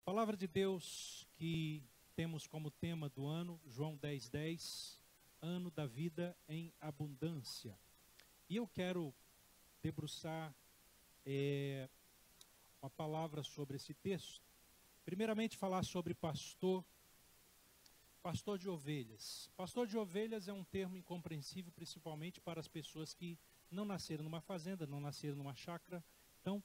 Palavra de Deus que temos como tema do ano, João 10:10, ano da vida em abundância. E eu quero debruçar uma palavra sobre esse texto. Primeiramente falar sobre pastor de ovelhas. Pastor de ovelhas é um termo incompreensível, principalmente para as pessoas que não nasceram numa fazenda, não nasceram numa chácara. Então,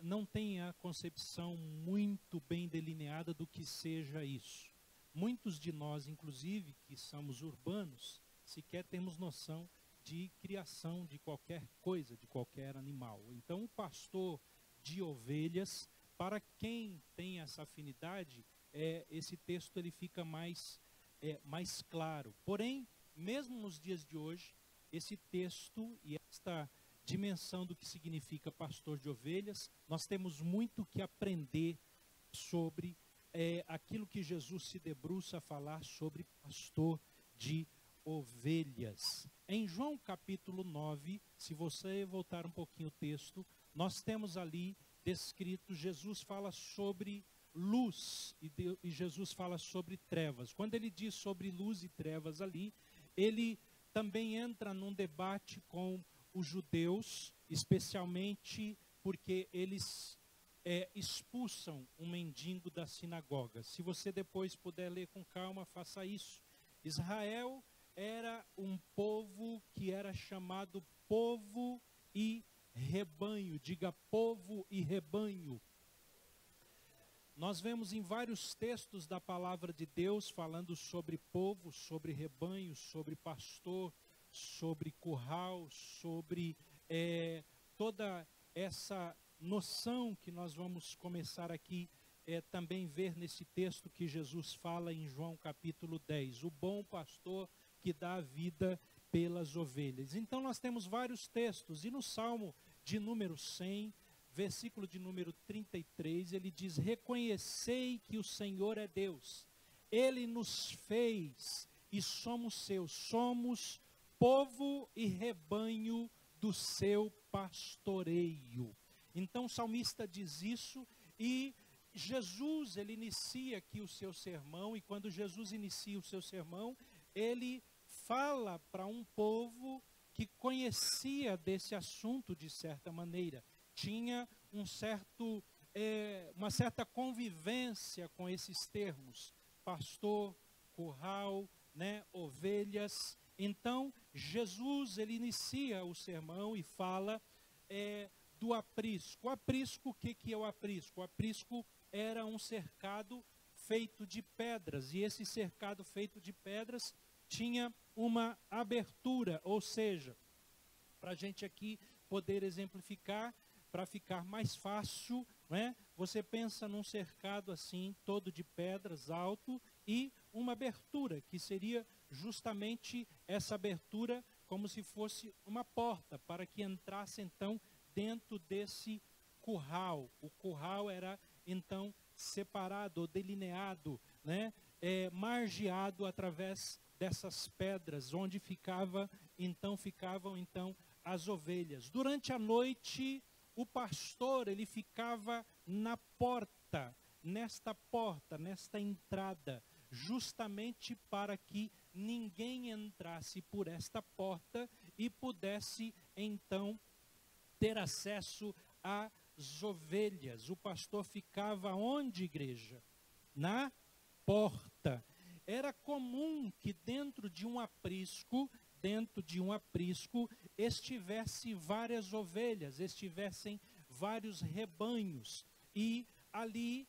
não tem a concepção muito bem delineada do que seja isso. Muitos de nós, inclusive, que somos urbanos, sequer temos noção de criação de qualquer coisa, de qualquer animal. Então, o pastor de ovelhas, para quem tem essa afinidade, esse texto ele fica mais claro. Porém, mesmo nos dias de hoje, esse texto e esta dimensão do que significa pastor de ovelhas, nós temos muito que aprender sobre aquilo que Jesus se debruça a falar sobre pastor de ovelhas. Em João capítulo 9, se você voltar um pouquinho o texto, nós temos ali descrito, Jesus fala sobre luz e Jesus fala sobre trevas. Quando ele diz sobre luz e trevas ali, ele também entra num debate com os judeus, especialmente porque eles expulsam um mendigo da sinagoga. Se você depois puder ler com calma, faça isso. Israel era um povo que era chamado povo e rebanho. Diga povo e rebanho. Nós vemos em vários textos da palavra de Deus falando sobre povo, sobre rebanho, sobre pastor, sobre curral, sobre toda essa noção que nós vamos começar aqui também ver nesse texto que Jesus fala em João capítulo 10, o bom pastor que dá a vida pelas ovelhas. Então nós temos vários textos, e no Salmo de número 100, versículo de número 33, ele diz: reconhecei que o Senhor é Deus, Ele nos fez e somos seus, somos povo e rebanho do seu pastoreio. Então o salmista diz isso, e Jesus, ele inicia aqui o seu sermão, e quando Jesus inicia o seu sermão, ele fala para um povo que conhecia desse assunto de certa maneira, tinha uma certa convivência com esses termos, pastor, curral, ovelhas. Então, Jesus, ele inicia o sermão e fala do aprisco. O aprisco, o que é o aprisco? O aprisco era um cercado feito de pedras, e esse cercado feito de pedras tinha uma abertura, ou seja, para a gente aqui poder exemplificar, para ficar mais fácil, você pensa num cercado assim, todo de pedras, alto, e uma abertura, que seria justamente essa abertura, como se fosse uma porta, para que entrasse então dentro desse curral. O curral era então separado ou delineado, margeado através dessas pedras, onde ficavam então as ovelhas. Durante a noite, o pastor, ele ficava na porta, nesta entrada, justamente para que ninguém entrasse por esta porta e pudesse então ter acesso às ovelhas. O pastor ficava onde, igreja? Na porta. Era comum que dentro de um aprisco estivesse várias ovelhas, estivessem vários rebanhos, e ali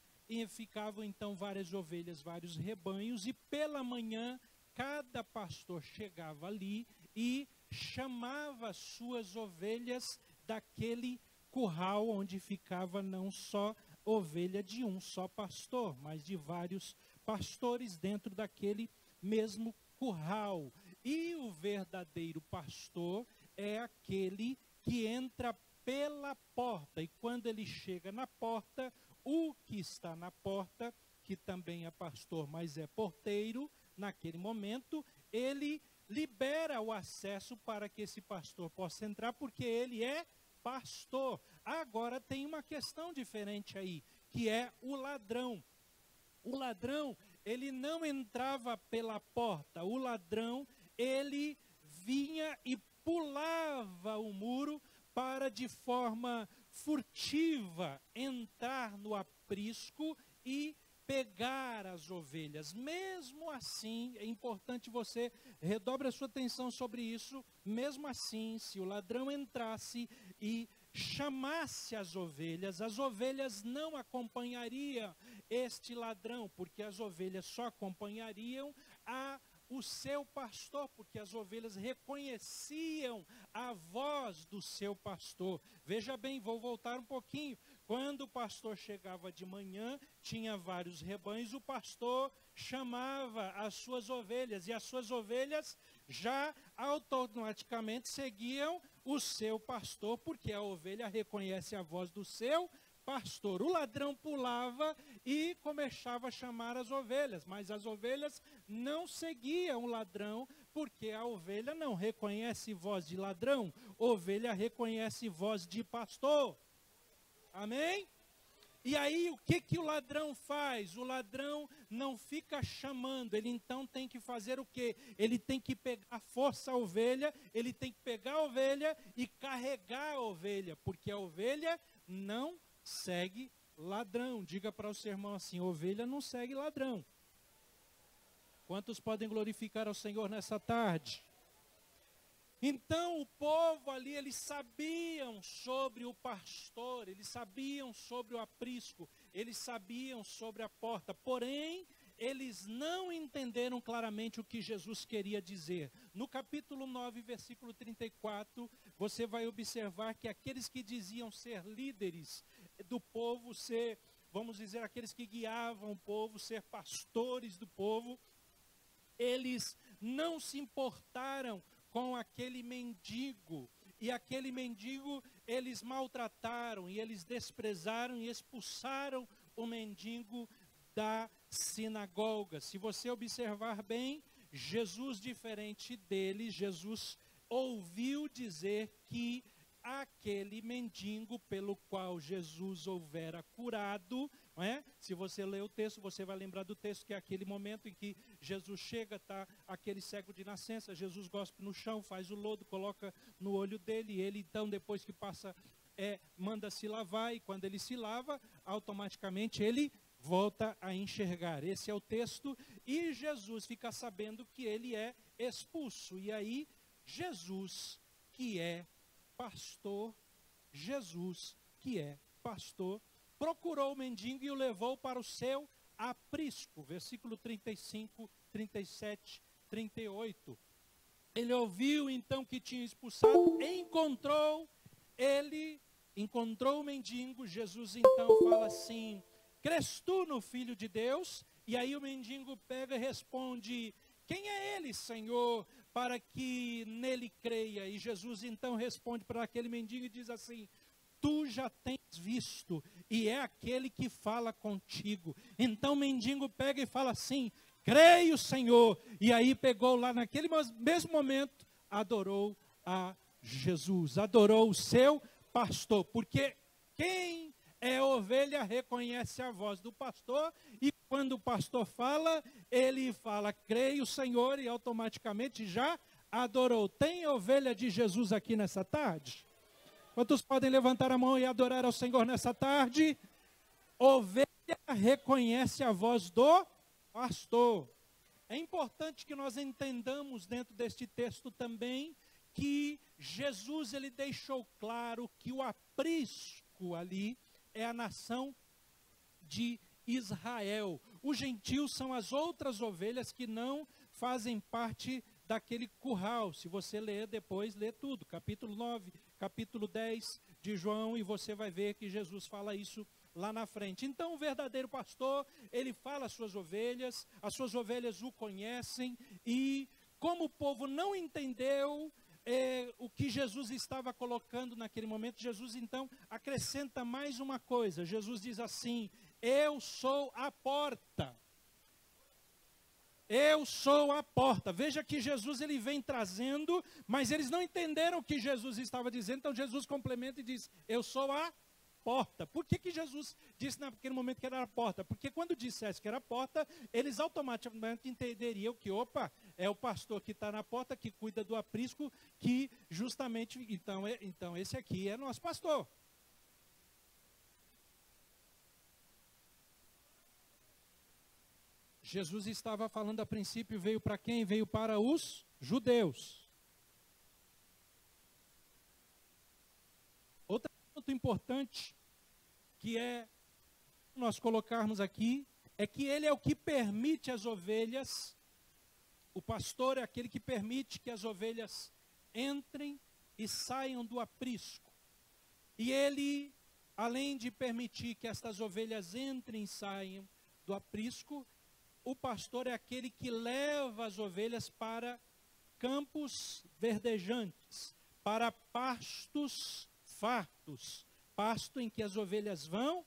ficavam então várias ovelhas, vários rebanhos, e pela manhã cada pastor chegava ali e chamava as suas ovelhas daquele curral onde ficava não só ovelha de um só pastor, mas de vários pastores dentro daquele mesmo curral. E o verdadeiro pastor é aquele que entra pela porta, e quando ele chega na porta, o que está na porta, que também é pastor, mas é porteiro, naquele momento, ele libera o acesso para que esse pastor possa entrar, porque ele é pastor. Agora tem uma questão diferente aí, que é o ladrão. O ladrão, ele não entrava pela porta. O ladrão, ele vinha e pulava o muro para, de forma furtiva, entrar no aprisco e pegar as ovelhas. Mesmo assim, é importante você redobre a sua atenção sobre isso. Mesmo assim, se o ladrão entrasse e chamasse as ovelhas não acompanhariam este ladrão, porque as ovelhas só acompanhariam o seu pastor, porque as ovelhas reconheciam a voz do seu pastor. Veja bem, vou voltar um pouquinho. Quando o pastor chegava de manhã, tinha vários rebanhos, o pastor chamava as suas ovelhas, e as suas ovelhas já automaticamente seguiam o seu pastor, porque a ovelha reconhece a voz do seu pastor. O ladrão pulava e começava a chamar as ovelhas, mas as ovelhas não seguiam o ladrão, porque a ovelha não reconhece voz de ladrão, a ovelha reconhece voz de pastor. Amém? E aí, o que o ladrão faz? O ladrão não fica chamando, ele então tem que fazer o quê? Ele tem que pegar a força a ovelha, ele tem que pegar a ovelha e carregar a ovelha, porque a ovelha não segue ladrão. Diga para o seu irmão assim: ovelha não segue ladrão. Quantos podem glorificar ao Senhor nessa tarde? Então o povo ali, eles sabiam sobre o pastor, eles sabiam sobre o aprisco, eles sabiam sobre a porta, porém, eles não entenderam claramente o que Jesus queria dizer. No capítulo 9, versículo 34, você vai observar que aqueles que diziam ser líderes do povo, ser, vamos dizer, aqueles que guiavam o povo, ser pastores do povo, eles não se importaram com aquele mendigo, e aquele mendigo eles maltrataram, e eles desprezaram e expulsaram o mendigo da sinagoga. Se você observar bem, Jesus, diferente dele, Jesus ouviu dizer que aquele mendigo pelo qual Jesus houvera curado, não é? Se você ler o texto, você vai lembrar do texto, que é aquele momento em que Jesus chega, está aquele cego de nascença, Jesus gospe no chão, faz o lodo, coloca no olho dele, e ele então, depois que passa, manda se lavar, e quando ele se lava, automaticamente ele volta a enxergar. Esse é o texto, e Jesus fica sabendo que ele é expulso, e aí Jesus, que é pastor, procurou o mendigo e o levou para o seu aprisco. Versículo 35, 37, 38. Ele ouviu então que tinha expulsado, encontrou o mendigo. Jesus então fala assim: crês tu no Filho de Deus? E aí o mendigo pega e responde: quem é ele, Senhor, para que nele creia? E Jesus então responde para aquele mendigo e diz assim: tu já tens visto, e é aquele que fala contigo. Então o mendigo pega e fala assim: creio, Senhor. E aí pegou lá naquele mesmo momento, adorou a Jesus, adorou o seu pastor, porque quem é ovelha reconhece a voz do pastor, e quando o pastor fala, ele fala: creio, Senhor, e automaticamente já adorou. Tem ovelha de Jesus aqui nessa tarde? Quantos podem levantar a mão e adorar ao Senhor nessa tarde? Ovelha reconhece a voz do pastor. É importante que nós entendamos dentro deste texto também que Jesus, ele deixou claro que o aprisco ali é a nação de Israel. Os gentios são as outras ovelhas que não fazem parte daquele curral. Se você ler depois, lê tudo, capítulo 9, capítulo 10 de João, e você vai ver que Jesus fala isso lá na frente. Então o verdadeiro pastor, ele fala às suas ovelhas o conhecem, e como o povo não entendeu o que Jesus estava colocando naquele momento, Jesus então acrescenta mais uma coisa. Jesus diz assim: eu sou a porta. Eu sou a porta. Veja que Jesus, ele vem trazendo, mas eles não entenderam o que Jesus estava dizendo. Então Jesus complementa e diz: eu sou a porta. Por que Jesus disse naquele momento que era a porta? Porque quando dissesse que era a porta, eles automaticamente entenderiam que, opa, é o pastor que está na porta, que cuida do aprisco, que justamente, então esse aqui é nosso pastor. Jesus estava falando a princípio, veio para quem? Veio para os judeus. Outro ponto importante que é nós colocarmos aqui é que ele é o que permite as ovelhas, o pastor é aquele que permite que as ovelhas entrem e saiam do aprisco. E ele, além de permitir que estas ovelhas entrem e saiam do aprisco, o pastor é aquele que leva as ovelhas para campos verdejantes, para pastos fartos, pasto em que as ovelhas vão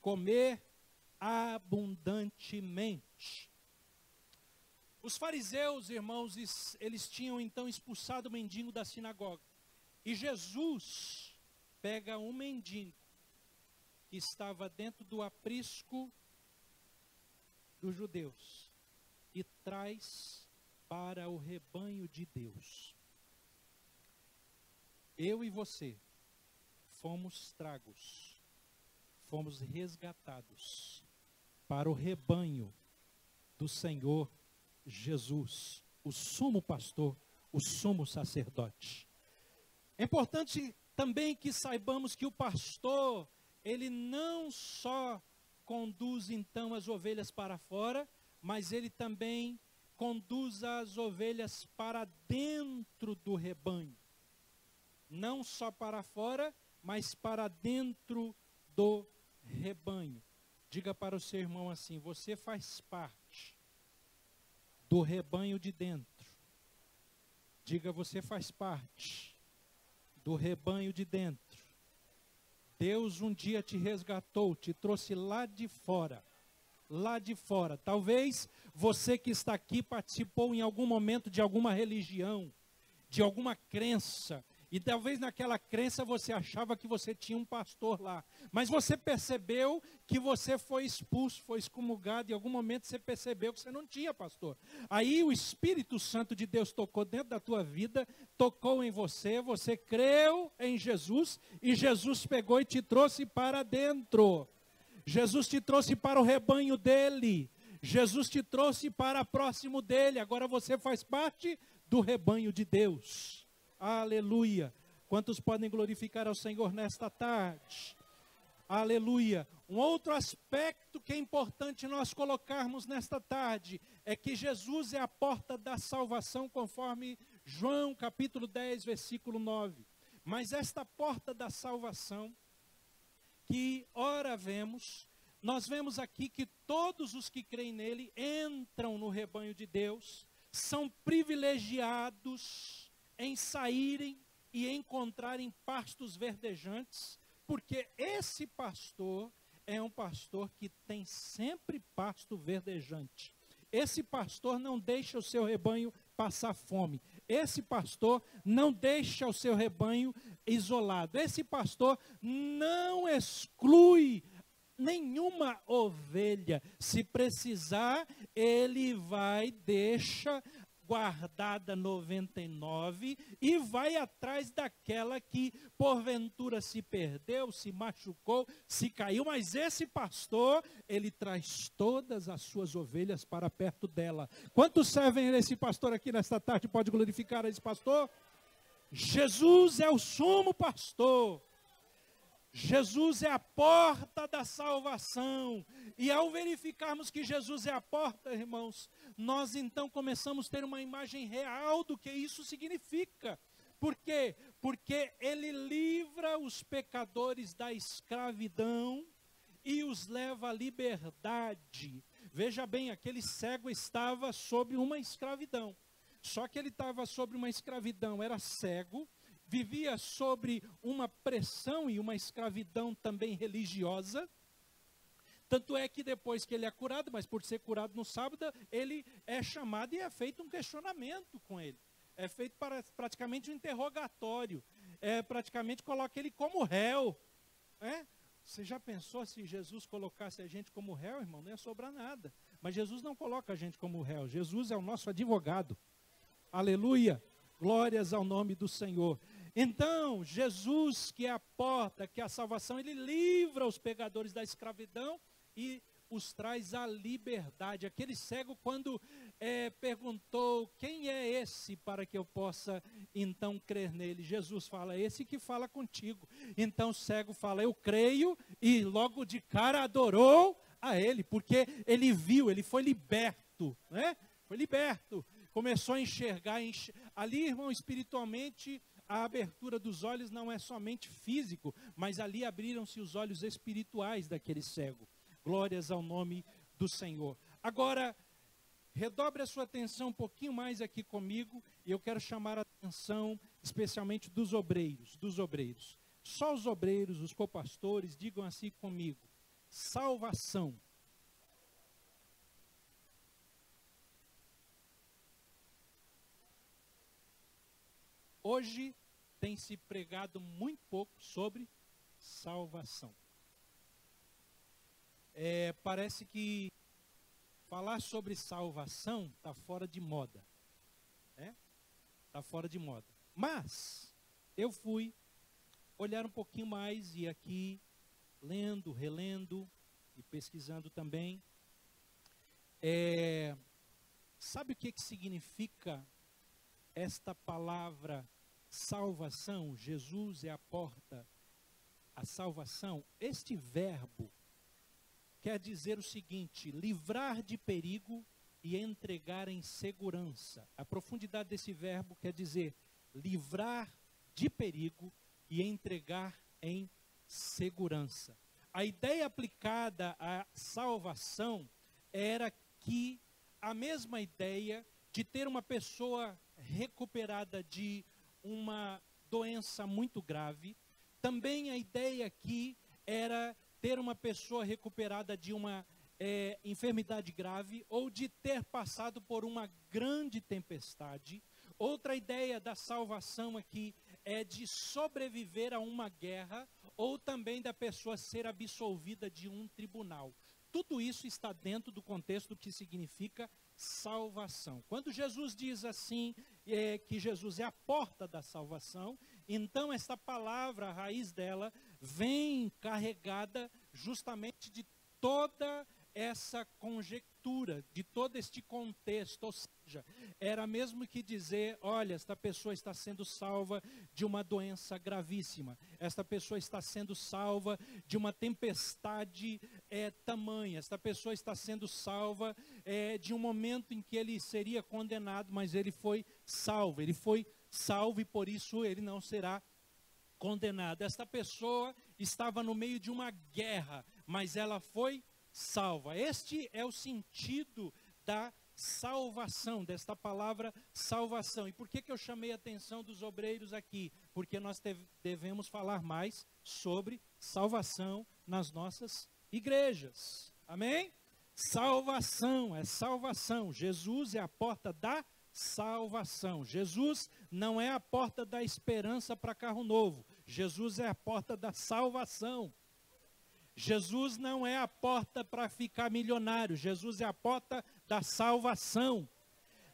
comer abundantemente. Os fariseus, irmãos, eles tinham então expulsado o mendigo da sinagoga. E Jesus pega um mendigo que estava dentro do aprisco dos judeus e traz para o rebanho de Deus. Eu e você fomos tragos, fomos resgatados para o rebanho do Senhor Jesus, o sumo pastor, o sumo sacerdote. É importante também que saibamos que o pastor, ele não só conduz então as ovelhas para fora, mas ele também conduz as ovelhas para dentro do rebanho. Não só para fora, mas para dentro do rebanho. Diga para o seu irmão assim: você faz parte do rebanho de dentro. Diga: você faz parte do rebanho de dentro. Deus um dia te resgatou, te trouxe lá de fora. Lá de fora. Talvez você que está aqui participou em algum momento de alguma religião, de alguma crença. E talvez naquela crença você achava que você tinha um pastor lá. Mas você percebeu que você foi expulso, foi excomungado. Em algum momento você percebeu que você não tinha pastor. Aí o Espírito Santo de Deus tocou dentro da tua vida, tocou em você, você creu em Jesus e Jesus pegou e te trouxe para dentro. Jesus te trouxe para o rebanho dele. Jesus te trouxe para próximo dele. Agora você faz parte do rebanho de Deus. Aleluia. Quantos podem glorificar ao Senhor nesta tarde? Aleluia. Um outro aspecto que é importante nós colocarmos nesta tarde é que Jesus é a porta da salvação, conforme João capítulo 10, versículo 9. Mas esta porta da salvação, que ora vemos, nós vemos aqui que todos os que creem nele entram no rebanho de Deus, são privilegiados em saírem e encontrarem pastos verdejantes, porque esse pastor é um pastor que tem sempre pasto verdejante. Esse pastor não deixa o seu rebanho passar fome. Esse pastor não deixa o seu rebanho isolado. Esse pastor não exclui nenhuma ovelha. Se precisar, ele vai deixar guardada 99 e vai atrás daquela que porventura se perdeu, se machucou, se caiu, mas esse pastor, ele traz todas as suas ovelhas para perto dela. Quantos servem esse pastor aqui nesta tarde? Pode glorificar esse pastor? Jesus é o sumo pastor. Jesus é a porta da salvação. E ao verificarmos que Jesus é a porta, irmãos, nós então começamos a ter uma imagem real do que isso significa. Por quê? Porque ele livra os pecadores da escravidão e os leva à liberdade. Veja bem, aquele cego estava sob uma escravidão. Só que ele estava sob uma escravidão, era cego, vivia sobre uma pressão e uma escravidão também religiosa. Tanto é que depois que ele é curado, mas por ser curado no sábado, ele é chamado e é feito um questionamento com ele. É feito praticamente um interrogatório. Praticamente coloca ele como réu. Você já pensou se Jesus colocasse a gente como réu, irmão? Não ia sobrar nada. Mas Jesus não coloca a gente como réu. Jesus é o nosso advogado. Aleluia. Glórias ao nome do Senhor. Então, Jesus, que é a porta, que é a salvação, ele livra os pecadores da escravidão e os traz à liberdade. Aquele cego, quando perguntou, quem é esse para que eu possa então crer nele? Jesus fala, esse que fala contigo. Então o cego fala, eu creio, e logo de cara adorou a ele, porque ele viu, ele foi liberto, né? Foi liberto, começou a enxergar. Ali, irmão, espiritualmente, a abertura dos olhos não é somente físico, mas ali abriram-se os olhos espirituais daquele cego. Glórias ao nome do Senhor. Agora, redobre a sua atenção um pouquinho mais aqui comigo, e eu quero chamar a atenção especialmente dos obreiros, Só os obreiros, os copastores, digam assim comigo, salvação. Hoje tem se pregado muito pouco sobre salvação. Parece que falar sobre salvação está fora de moda. Está fora de moda. Mas eu fui olhar um pouquinho mais e aqui, lendo, relendo e pesquisando também. Sabe o que significa esta palavra salvação? Jesus é a porta, a salvação. Este verbo quer dizer o seguinte, livrar de perigo e entregar em segurança. A profundidade desse verbo quer dizer livrar de perigo e entregar em segurança. A ideia aplicada à salvação era que a mesma ideia de ter uma pessoa recuperada de uma doença muito grave, também a ideia aqui era ter uma pessoa recuperada de uma enfermidade grave ou de ter passado por uma grande tempestade. Outra ideia da salvação aqui é de sobreviver a uma guerra ou também da pessoa ser absolvida de um tribunal. Tudo isso está dentro do contexto do que significa salvação. Quando Jesus diz assim, que Jesus é a porta da salvação, então esta palavra, a raiz dela, vem carregada justamente de toda essa conjectura, de todo este contexto. Ou seja, era mesmo que dizer, olha, esta pessoa está sendo salva de uma doença gravíssima, esta pessoa está sendo salva de uma tempestade tamanha, esta pessoa está sendo salva de um momento em que ele seria condenado, mas ele foi salvo e por isso ele não será condenado. Esta pessoa estava no meio de uma guerra, mas ela foi salva. Este é o sentido da salvação, desta palavra salvação. E por que eu chamei a atenção dos obreiros aqui? Porque nós devemos falar mais sobre salvação nas nossas igrejas. Amém? Salvação, é salvação. Jesus é a porta da salvação. Jesus não é a porta da esperança para carro novo. Jesus é a porta da salvação. Jesus não é a porta para ficar milionário. Jesus é a porta da salvação.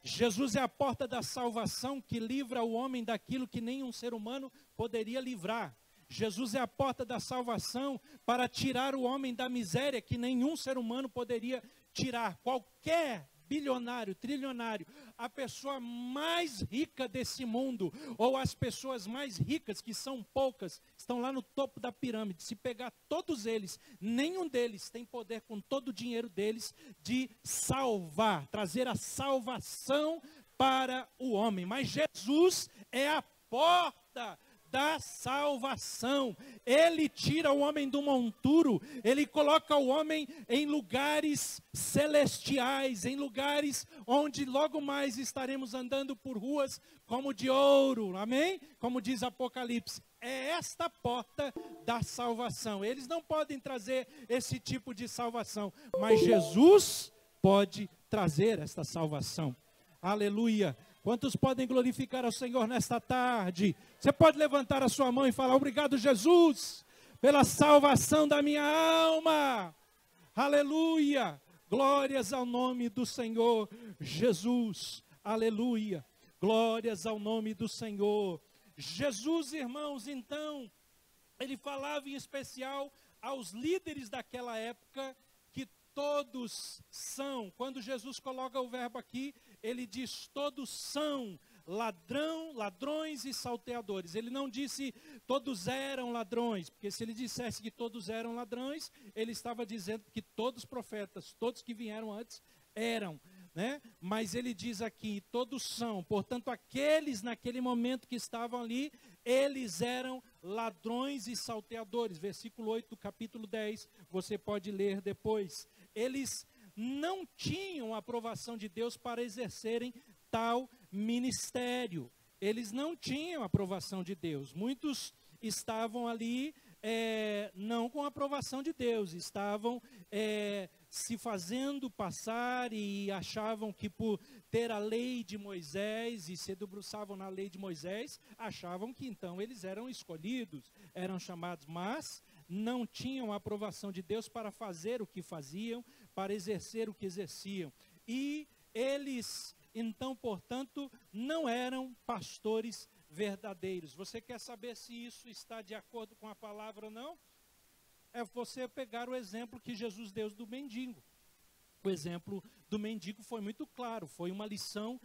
Jesus é a porta da salvação que livra o homem daquilo que nenhum ser humano poderia livrar. Jesus é a porta da salvação para tirar o homem da miséria que nenhum ser humano poderia tirar. Qualquer bilionário, trilionário, a pessoa mais rica desse mundo, ou as pessoas mais ricas, que são poucas, estão lá no topo da pirâmide. Se pegar todos eles, nenhum deles tem poder com todo o dinheiro deles de salvar, trazer a salvação para o homem. Mas Jesus é a porta da salvação. Ele tira o homem do monturo, ele coloca o homem em lugares celestiais, em lugares onde logo mais estaremos andando por ruas como de ouro, amém? Como diz Apocalipse. É esta porta da salvação. Eles não podem trazer esse tipo de salvação, mas Jesus pode trazer esta salvação. Aleluia. Quantos podem glorificar ao Senhor nesta tarde? Você pode levantar a sua mão e falar, obrigado, Jesus, pela salvação da minha alma. Aleluia. Glórias ao nome do Senhor Jesus. Aleluia. Glórias ao nome do Senhor. Jesus, irmãos, então, ele falava em especial aos líderes daquela época, que todos são, quando Jesus coloca o verbo aqui, ele diz todos são ladrões e salteadores. Ele não disse todos eram ladrões, porque se ele dissesse que todos eram ladrões, ele estava dizendo que todos os profetas, todos que vieram antes, eram, né? Mas ele diz aqui, todos são, portanto, aqueles naquele momento que estavam ali, eles eram ladrões e salteadores. Versículo 8 do capítulo 10, você pode ler depois. Eles não tinham a aprovação de Deus para exercerem tal ministério. Eles não tinham a aprovação de Deus. Muitos estavam ali não com a aprovação de Deus, estavam se fazendo passar e achavam que por ter a lei de Moisés e se debruçavam na lei de Moisés, achavam que então eles eram escolhidos, eram chamados, mas não tinham a aprovação de Deus para fazer o que faziam, para exercer o que exerciam. E eles, então, portanto, não eram pastores verdadeiros. Você quer saber se isso está de acordo com a palavra ou não? É você pegar o exemplo que Jesus deu do mendigo. O exemplo do mendigo foi muito claro, foi uma lição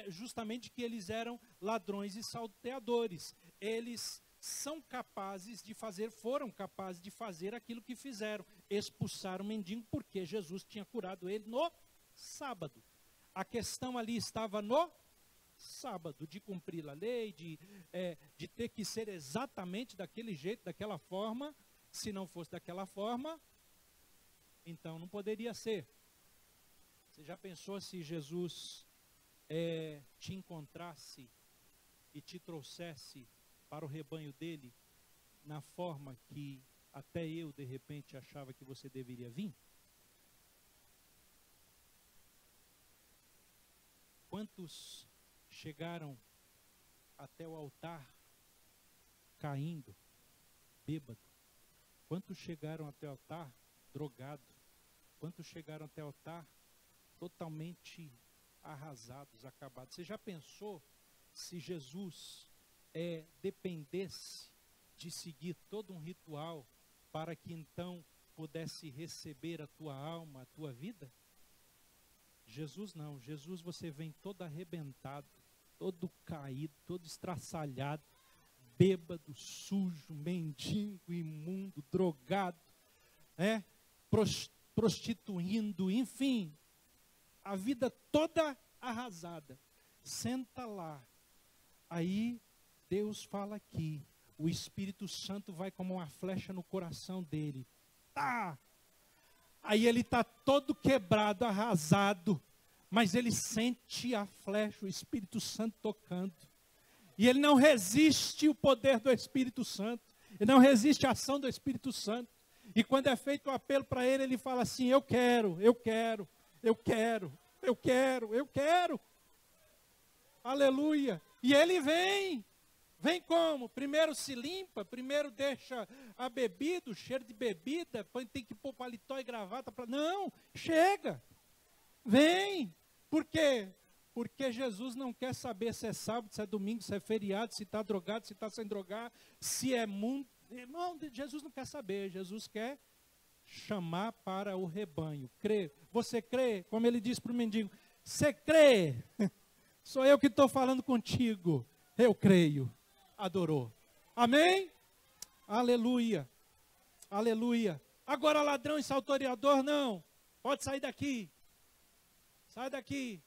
justamente que eles eram ladrões e salteadores. Eles são capazes de fazer, foram capazes de fazer aquilo que fizeram, expulsar o mendigo, porque Jesus tinha curado ele no sábado. A questão ali estava no sábado, de cumprir a lei, de ter que ser exatamente daquele jeito, daquela forma. Se não fosse daquela forma, então não poderia ser. Você já pensou se Jesus te encontrasse e te trouxesse para o rebanho dele na forma que até eu, de repente, achava que você deveria vir? Quantos chegaram até o altar caindo, bêbado? Quantos chegaram até o altar drogado? Quantos chegaram até o altar totalmente arrasados, acabados? Você já pensou se Jesus dependesse de seguir todo um ritual para que então pudesse receber a tua alma, a tua vida? Jesus não. Jesus você vem todo arrebentado, todo caído, todo estraçalhado, bêbado, sujo, mendigo, imundo, drogado, prostituindo, enfim, a vida toda arrasada. Senta lá. Aí Deus fala aqui, o Espírito Santo vai como uma flecha no coração dele. Tá! Aí ele está todo quebrado, arrasado, mas ele sente a flecha, o Espírito Santo tocando. E ele não resiste o poder do Espírito Santo. Ele não resiste a ação do Espírito Santo. E quando é feito o apelo para ele, ele fala assim, eu quero, eu quero, eu quero, eu quero, eu quero. Aleluia. E ele vem. Vem como? Primeiro se limpa, primeiro deixa a bebida, o cheiro de bebida, tem que pôr paletó e gravata. Não, chega. Vem. Por quê? Porque Jesus não quer saber se é sábado, se é domingo, se é feriado, se está drogado, se está sem drogar, se é mundo. Não, Jesus não quer saber. Jesus quer chamar para o rebanho. Crê. Você crê? Como ele disse para o mendigo, você crê? Sou eu que estou falando contigo. Eu creio. Adorou. Amém? Aleluia. Aleluia. Agora ladrão e salteador, não. Pode sair daqui. Sai daqui.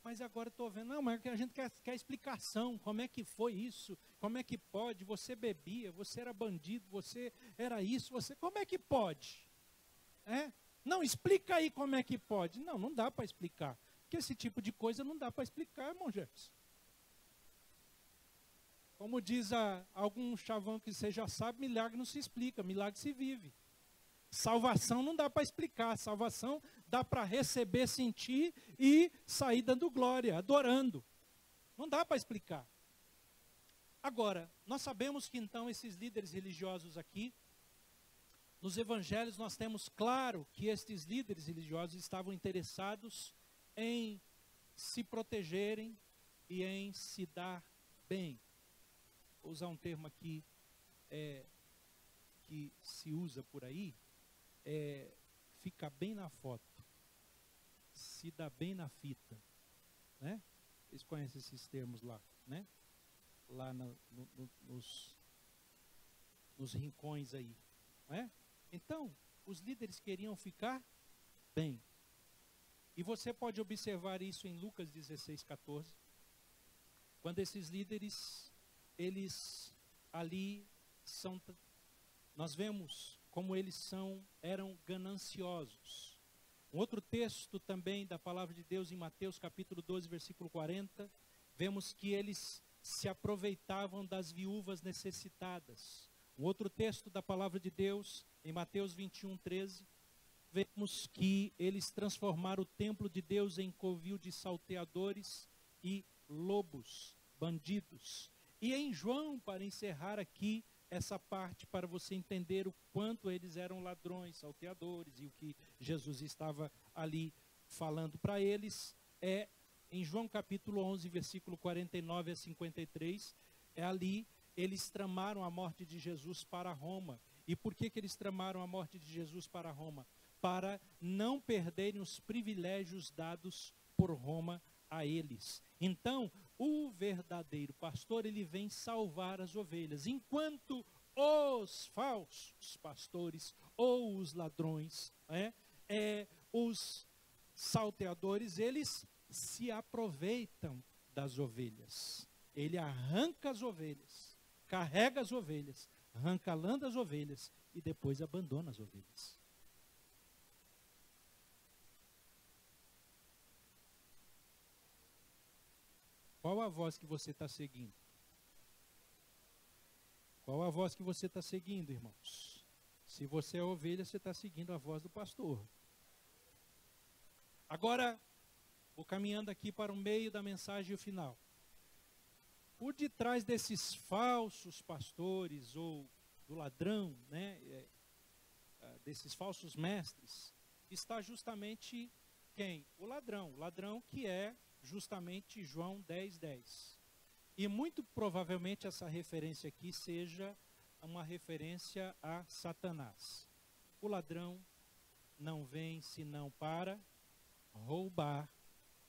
Mas agora estou vendo, não, mas a gente quer explicação, como é que foi isso, como é que pode, você bebia, você era bandido, você era isso, como é que pode? Não, explica aí como é que pode. Não, não dá para explicar, porque esse tipo de coisa não dá para explicar, irmão Jefferson. Como diz algum chavão que você já sabe, milagre não se explica, milagre se vive. Salvação não dá para explicar, salvação dá para receber, sentir e sair dando glória, adorando. Não dá para explicar. Agora, nós sabemos que então esses líderes religiosos aqui, nos evangelhos nós temos claro que estes líderes religiosos estavam interessados em se protegerem e em se dar bem. Vou usar um termo aqui que se usa por aí, fica bem na foto, se dá bem na fita, né? Vocês conhecem esses termos lá, né? Lá nos rincões aí, né? Então, os líderes queriam ficar bem. E você pode observar isso em Lucas 16:14, quando esses líderes, eles ali são, nós vemos como eles eram gananciosos. Um outro texto também da palavra de Deus em Mateus capítulo 12, versículo 40, vemos que eles se aproveitavam das viúvas necessitadas. Um outro texto da palavra de Deus em Mateus 21:13, vemos que eles transformaram o templo de Deus em covil de salteadores e lobos, bandidos. E em João, para encerrar aqui essa parte, para você entender o quanto eles eram ladrões, salteadores, e o que Jesus estava ali falando para eles, em João capítulo 11, versículo 49 a 53, ali eles tramaram a morte de Jesus para Roma. E por que eles tramaram a morte de Jesus para Roma? Para não perderem os privilégios dados por Roma a eles. Então, o verdadeiro pastor, ele vem salvar as ovelhas, enquanto os falsos pastores ou os ladrões, os salteadores, eles se aproveitam das ovelhas. Ele arranca as ovelhas, carrega as ovelhas, arranca a lã das ovelhas e depois abandona as ovelhas. Qual a voz que você está seguindo? Qual a voz que você está seguindo, irmãos? Se você é ovelha, você está seguindo a voz do pastor. Agora, vou caminhando aqui para o meio da mensagem final. Por detrás desses falsos pastores ou do ladrão, desses falsos mestres, está justamente quem? O ladrão. O ladrão que é justamente João 10:10. E muito provavelmente essa referência aqui seja uma referência a Satanás. O ladrão não vem senão para roubar,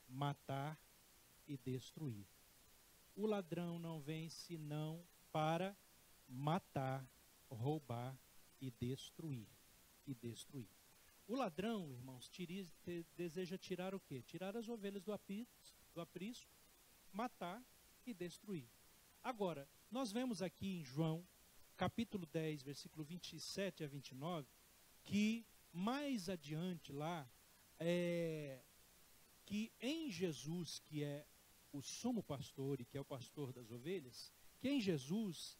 matar e destruir. O ladrão não vem senão para matar, roubar e destruir. O ladrão, irmãos, deseja tirar o quê? Tirar as ovelhas do aprisco, matar e destruir. Agora, nós vemos aqui em João, capítulo 10, versículo 27 a 29, que mais adiante lá, que em Jesus, que é o sumo pastor e que é o pastor das ovelhas, que em Jesus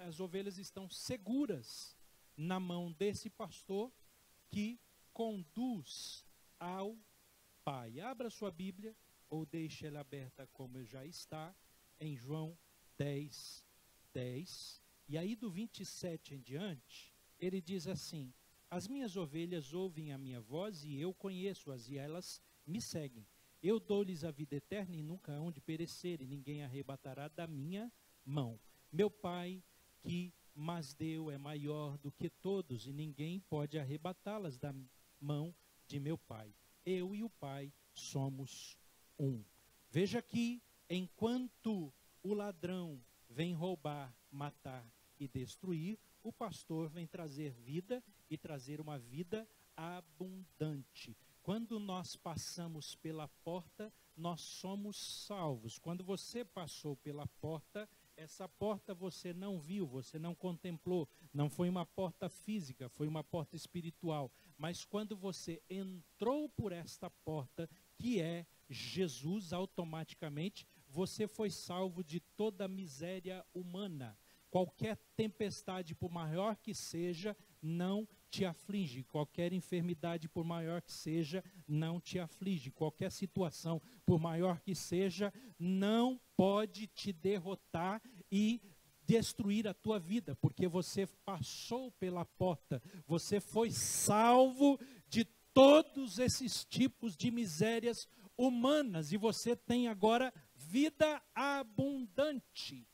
as ovelhas estão seguras na mão desse pastor que conduz ao Pai. Abra sua Bíblia ou deixe ela aberta como já está em João 10:10. E aí do 27 em diante, ele diz assim: as minhas ovelhas ouvem a minha voz e eu conheço-as e elas me seguem. Eu dou-lhes a vida eterna e nunca hão de perecer, e ninguém arrebatará da minha mão. Meu Pai que mas deu é maior do que todos, e ninguém pode arrebatá-las da mão de meu Pai. Eu e o Pai somos um. Veja que, enquanto o ladrão vem roubar, matar e destruir, o pastor vem trazer vida e trazer uma vida abundante. Quando nós passamos pela porta, nós somos salvos. Quando você passou pela porta, essa porta você não viu, você não contemplou, não foi uma porta física, foi uma porta espiritual. Mas quando você entrou por esta porta, que é Jesus, automaticamente você foi salvo de toda a miséria humana. Qualquer tempestade, por maior que seja, não te aflige. Qualquer enfermidade, por maior que seja, não te aflige. Qualquer situação, por maior que seja, não pode te derrotar e destruir a tua vida, porque você passou pela porta, você foi salvo de todos esses tipos de misérias humanas, e você tem agora vida abundante.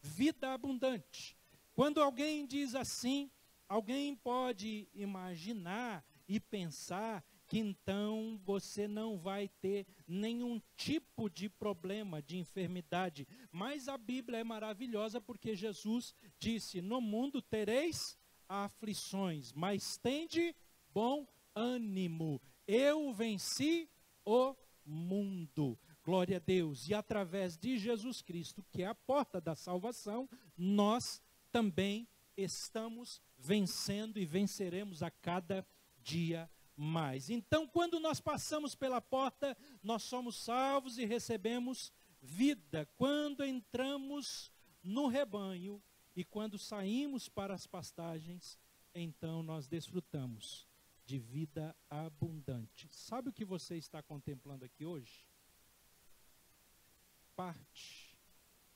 Vida abundante. Quando alguém diz assim, alguém pode imaginar e pensar que então você não vai ter nenhum tipo de problema, de enfermidade. Mas a Bíblia é maravilhosa porque Jesus disse: no mundo tereis aflições, mas tende bom ânimo. Eu venci o mundo. Glória a Deus. E através de Jesus Cristo, que é a porta da salvação, nós também estamos vencendo e venceremos a cada dia mais. Então, quando nós passamos pela porta, nós somos salvos e recebemos vida. Quando entramos no rebanho e quando saímos para as pastagens, então nós desfrutamos de vida abundante. Sabe o que você está contemplando aqui hoje? Parte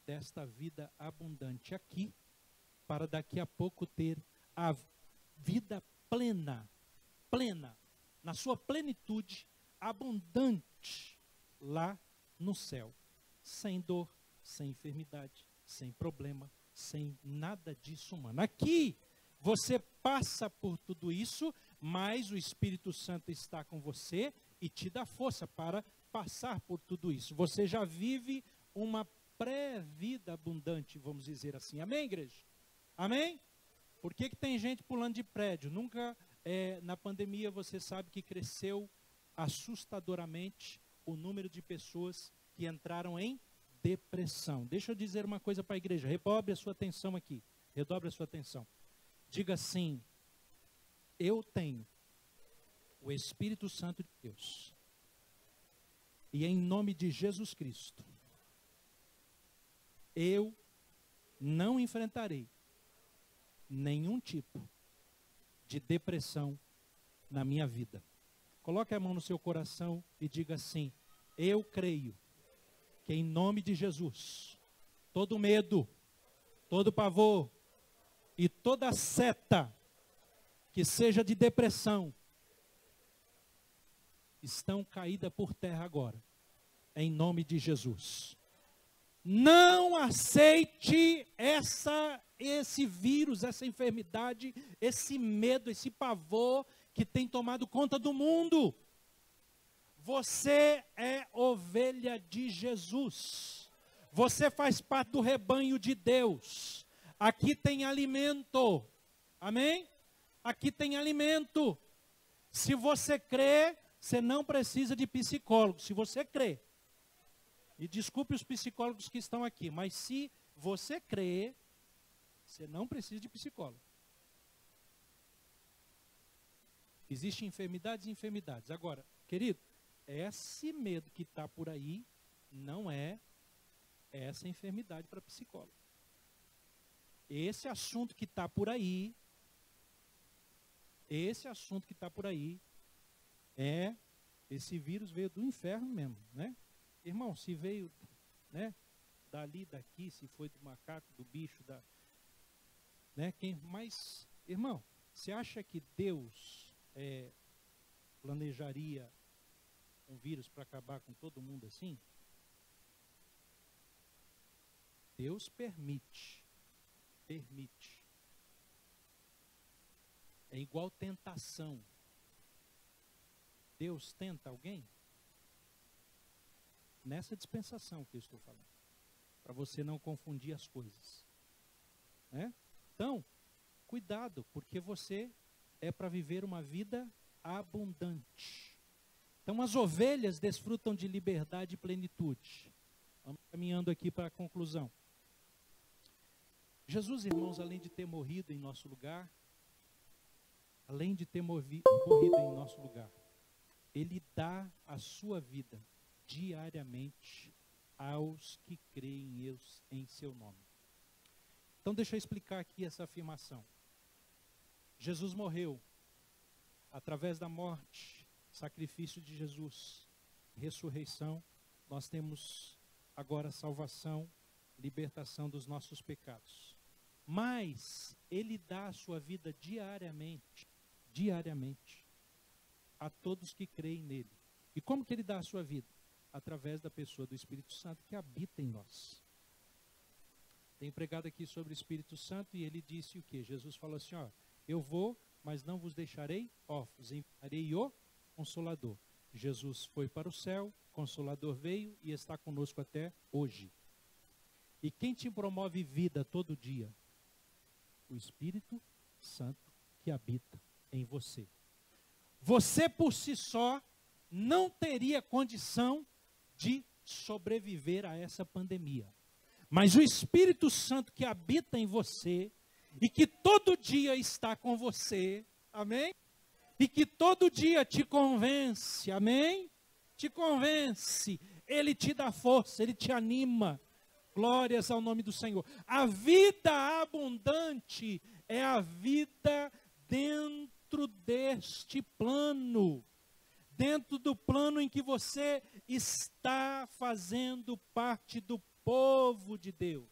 desta vida abundante aqui, para daqui a pouco ter a vida plena, na sua plenitude, abundante, lá no céu, sem dor, sem enfermidade, sem problema, sem nada disso humano. Aqui, você passa por tudo isso, mas o Espírito Santo está com você e te dá força para passar por tudo isso. Você já vive uma pré-vida abundante, vamos dizer assim. Amém, igreja? Amém? Por que tem gente pulando de prédio? Nunca, na pandemia, você sabe que cresceu assustadoramente o número de pessoas que entraram em depressão. Deixa eu dizer uma coisa para a igreja. Redobre a sua atenção aqui. Redobre a sua atenção. Diga assim: eu tenho o Espírito Santo de Deus. E em nome de Jesus Cristo, eu não enfrentarei nenhum tipo de depressão na minha vida. Coloque a mão no seu coração e diga assim: eu creio que em nome de Jesus, todo medo, todo pavor e toda seta que seja de depressão estão caídas por terra agora, em nome de Jesus. Não aceite esse vírus, essa enfermidade, esse medo, esse pavor que tem tomado conta do mundo. Você é ovelha de Jesus. Você faz parte do rebanho de Deus. Aqui tem alimento. Amém? Aqui tem alimento. Se você crê, você não precisa de psicólogo. Se você crê. E desculpe os psicólogos que estão aqui, mas se você crê, você não precisa de psicólogo. Existem enfermidades e enfermidades. Agora, querido, esse medo que está por aí não é essa enfermidade para psicólogo. Esse assunto que está por aí, esse vírus veio do inferno mesmo, né? Irmão, se veio, né, dali, daqui, se foi do macaco, do bicho, né, mas, irmão, você acha que Deus planejaria um vírus para acabar com todo mundo assim? Deus permite. É igual tentação. Deus tenta alguém? Nessa dispensação que eu estou falando, para você não confundir as coisas, né? Então, cuidado, porque você é para viver uma vida abundante. Então, as ovelhas desfrutam de liberdade e plenitude. Vamos caminhando aqui para a conclusão. Jesus, irmãos, além de ter morrido em nosso lugar, Ele dá a sua vida diariamente aos que creem em seu nome. Então deixa eu explicar aqui essa afirmação. Jesus morreu através da morte, sacrifício de Jesus, ressurreição. Nós temos agora salvação libertação dos nossos pecados. Mas Ele dá a sua vida diariamente, a todos que creem nele. E como que Ele dá a sua vida? Através da pessoa do Espírito Santo que habita em nós. Tenho pregado aqui sobre o Espírito Santo e ele disse o quê? Jesus falou assim, ó, eu vou, mas não vos deixarei órfãos, enviarei o Consolador. Jesus foi para o céu, o Consolador veio e está conosco até hoje. E quem te promove vida todo dia? O Espírito Santo que habita em você. Você por si só não teria condição de sobreviver a essa pandemia. Mas o Espírito Santo que habita em você e que todo dia está com você, amém? E que todo dia te convence, amém? Te convence, Ele te dá força, Ele te anima. Glórias ao nome do Senhor. A vida abundante é a vida dentro deste plano. Dentro do plano em que você está fazendo parte do povo de Deus.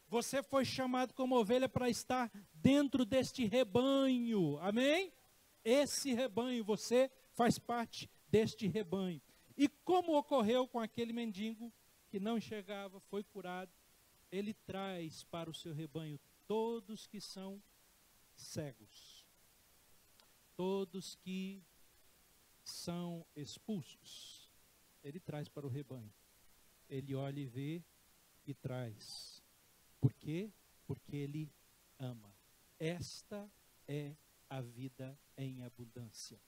Você foi chamado como ovelha para estar dentro deste rebanho. Amém? Esse rebanho, você faz parte deste rebanho. E como ocorreu com aquele mendigo que não enxergava, foi curado, ele traz para o seu rebanho todos que são cegos. Todos que são expulsos. Ele traz para o rebanho. Ele olha e vê e traz. Por quê? Porque Ele ama. Esta é a vida em abundância.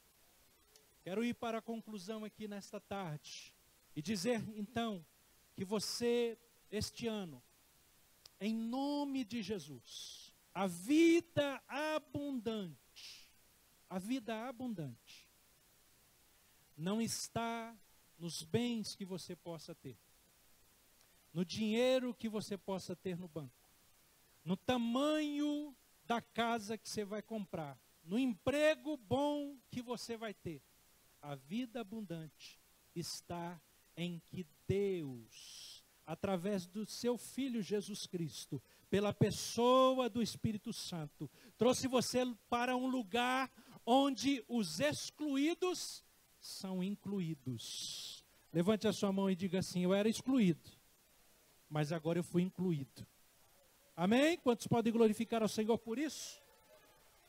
Quero ir para a conclusão aqui nesta tarde e dizer então que você, este ano, em nome de Jesus, a vida abundante não está nos bens que você possa ter, no dinheiro que você possa ter no banco, no tamanho da casa que você vai comprar, no emprego bom que você vai ter. A vida abundante está em que Deus, através do seu Filho Jesus Cristo, pela pessoa do Espírito Santo, trouxe você para um lugar onde os excluídos são incluídos. Levante a sua mão e diga assim: eu era excluído, mas agora eu fui incluído. Amém? Quantos podem glorificar ao Senhor por isso?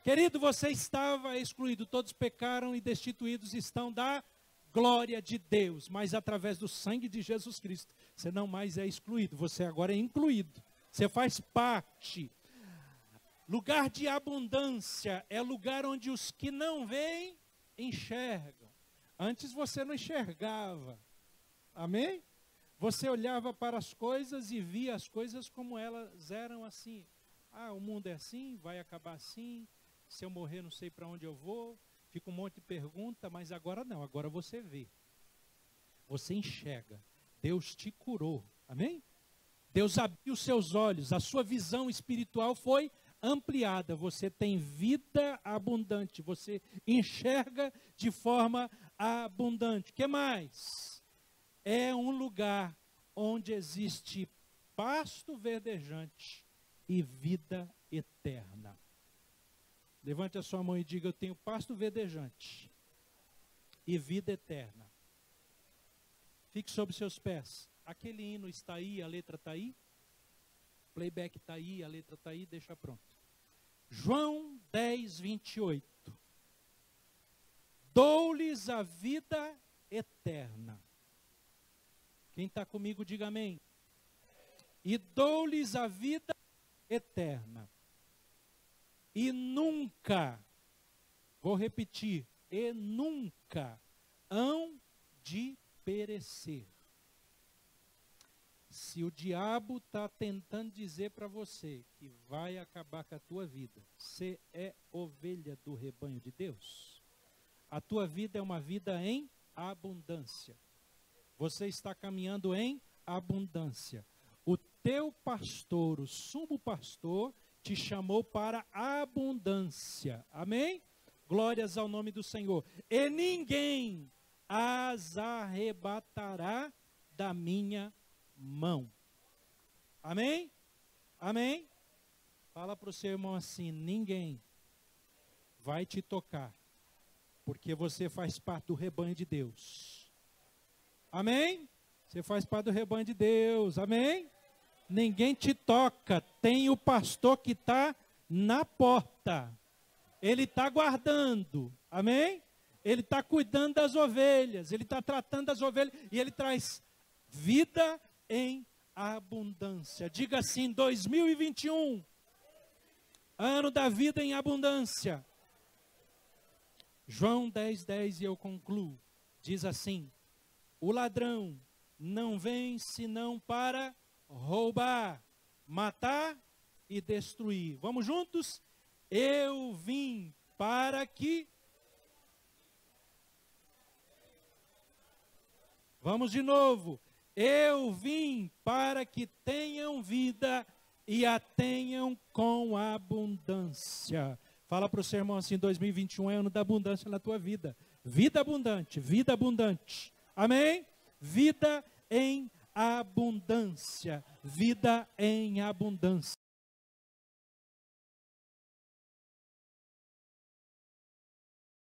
Querido, você estava excluído, todos pecaram e destituídos estão da glória de Deus, mas através do sangue de Jesus Cristo, você não mais é excluído, você agora é incluído, você faz parte. Lugar de abundância é lugar onde os que não veem, enxergam. Antes você não enxergava, amém? Você olhava para as coisas e via as coisas como elas eram assim. Ah, o mundo é assim, vai acabar assim, se eu morrer não sei para onde eu vou. Fica um monte de pergunta, mas agora não, agora você vê. Você enxerga. Deus te curou, amém? Deus abriu os seus olhos, a sua visão espiritual foi ampliada. Você tem vida abundante, você enxerga de forma abundante. O que mais? É um lugar onde existe pasto verdejante e vida eterna. Levante a sua mão e diga: eu tenho pasto verdejante e vida eterna. Fique sobre seus pés. Aquele hino está aí, a letra está aí. Playback está aí, a letra está aí, deixa pronto. João 10, 28. Dou-lhes a vida eterna. Quem está comigo, diga amém. E dou-lhes a vida eterna. E nunca, vou repetir, e nunca hão de perecer. Se o diabo está tentando dizer para você que vai acabar com a tua vida, você é ovelha do rebanho de Deus, a tua vida é uma vida em abundância. Você está caminhando em abundância. O teu pastor, o sumo pastor, te chamou para a abundância. Amém? Glórias ao nome do Senhor. E ninguém as arrebatará da minha mão. Amém? Amém? Fala para o seu irmão assim: ninguém vai te tocar, porque você faz parte do rebanho de Deus. Amém? Você faz parte do rebanho de Deus. Amém? Ninguém te toca. Tem o pastor que está na porta. Ele está guardando. Amém? Ele está cuidando das ovelhas. Ele está tratando das ovelhas. E ele traz vida em abundância. Diga assim: 2021. Ano da vida em abundância. João 10:10, e eu concluo. Diz assim: o ladrão não vem senão para roubar, matar e destruir. Vamos juntos? Eu vim para que... Vamos de novo. Eu vim para que tenham vida e a tenham com abundância. Fala para o seu irmão assim: 2021 é ano da abundância na tua vida. Vida abundante, vida abundante. Amém? Vida em abundância, vida em abundância.